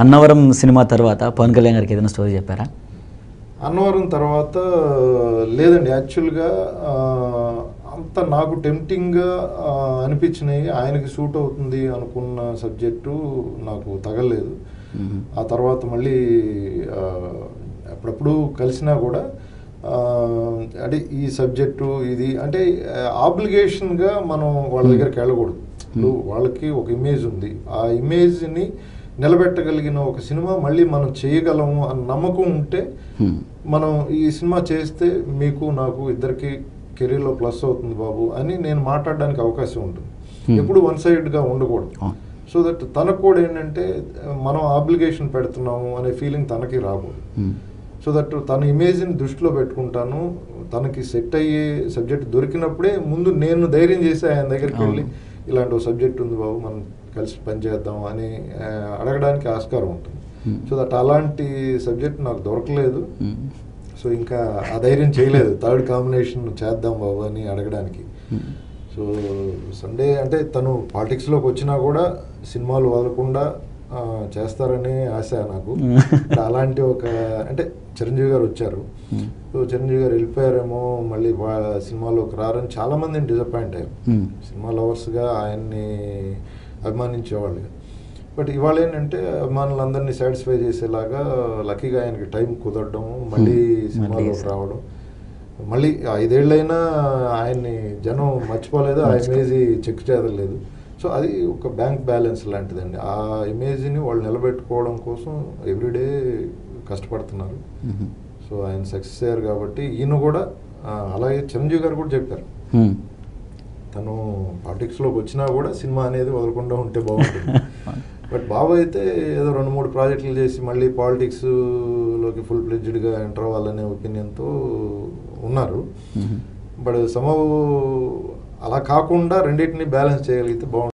Annavaram cinema తర్వాత పవన్ కళ్యాణ్ గారికి ఏదైనా స్టోరీ చెప్పారా? అన్నవరం తర్వాత లేదండి. యాక్చువల్గా అంత నాకు టెంప్టింగ్గా అనిపించినాయి. ఆయనకి సూట్ అవుతుంది అనుకున్న సబ్జెక్టు నాకు తగలేదు. ఆ తర్వాత మళ్ళీ అప్పుడప్పుడు కలిసినా కూడా అంటే ఈ సబ్జెక్టు ఇది అంటే ఆబ్లిగేషన్గా మనం వాళ్ళ దగ్గరికి వెళ్ళకూడదు. ఇప్పుడు వాళ్ళకి ఒక ఇమేజ్ ఉంది, ఆ ఇమేజ్ని నిలబెట్టగలిగిన ఒక సినిమా మళ్ళీ మనం చేయగలము అన్న నమ్మకం ఉంటే మనం ఈ సినిమా చేస్తే మీకు నాకు ఇద్దరికి కెరీర్లో ప్లస్ అవుతుంది బాబు అని నేను మాట్లాడడానికి అవకాశం ఉంటుంది. ఎప్పుడు వన్ సైడ్గా ఉండకూడదు. సో దట్ తనకు కూడా ఏంటంటే మనం ఆబ్లిగేషన్ పెడుతున్నాము అనే ఫీలింగ్ తనకి రాకూడదు. సో దట్ తన ఇమేజ్ని దృష్టిలో పెట్టుకుంటాను. తనకి సెట్ అయ్యే సబ్జెక్ట్ దొరికినప్పుడే ముందు నేను ధైర్యం చేసి ఆయన దగ్గరికి వెళ్ళి ఇలాంటి ఒక సబ్జెక్ట్ ఉంది బాబు మనం కలిసి పనిచేద్దాం అని అడగడానికి ఆస్కారం ఉంటుంది. సో దట్ అలాంటి సబ్జెక్ట్ నాకు దొరకలేదు. సో ఇంకా ఆ ధైర్యం చేయలేదు థర్డ్ కాంబినేషన్ చేద్దాం బాబు అని అడగడానికి. సో సండే అంటే తను పాలిటిక్స్లోకి వచ్చినా కూడా సినిమాలు వదలకుండా చేస్తారని ఆశ నాకు. అలాంటి ఒక అంటే చిరంజీవి గారు వచ్చారు, సో చిరంజీవి గారు వెళ్ళిపోయారేమో మళ్ళీ సినిమాలోకి రారని చాలామందిని డిసప్పాయింట్ అయ్యారు. సినిమా లవర్స్గా ఆయన్ని అభిమానించేవాళ్ళు. బట్ ఇవాళ ఏంటంటే అభిమానులందరినీ సాటిస్ఫై చేసేలాగా లక్కీగా ఆయనకి టైం కుదరడం, మళ్ళీ సినిమాలోకి రావడం, మళ్ళీ 5 ఏళ్ళైనా ఆయన్ని జనం మర్చిపోలేదు, ఆ ఇమేజ్ చెక్ చేయలేదు. సో అది ఒక బ్యాంక్ బ్యాలెన్స్ లాంటిదండి. ఆ ఇమేజ్ని వాళ్ళు నిలబెట్టుకోవడం కోసం ఎవ్రీడే కష్టపడుతున్నారు. సో ఆయన సక్సెస్ అయ్యారు కాబట్టి ఈయన కూడా అలాగే చిరంజీవి గారు కూడా చెప్పారు తను పాలిటిక్స్లోకి వచ్చినా కూడా సినిమా అనేది వదలకుండా ఉంటే బాగుంటుంది. బట్ బాబు అయితే ఏదో 2-3 ప్రాజెక్టులు చేసి మళ్ళీ పాలిటిక్స్లోకి ఫుల్ ఫ్లెడ్జ్డ్గా ఎంటర్ అవ్వాలనే ఒపీనియన్తో ఉన్నారు. బట్ అలా కాకుండా రెండింటిని బ్యాలెన్స్ చేయగలిగితే బాగుంటుంది.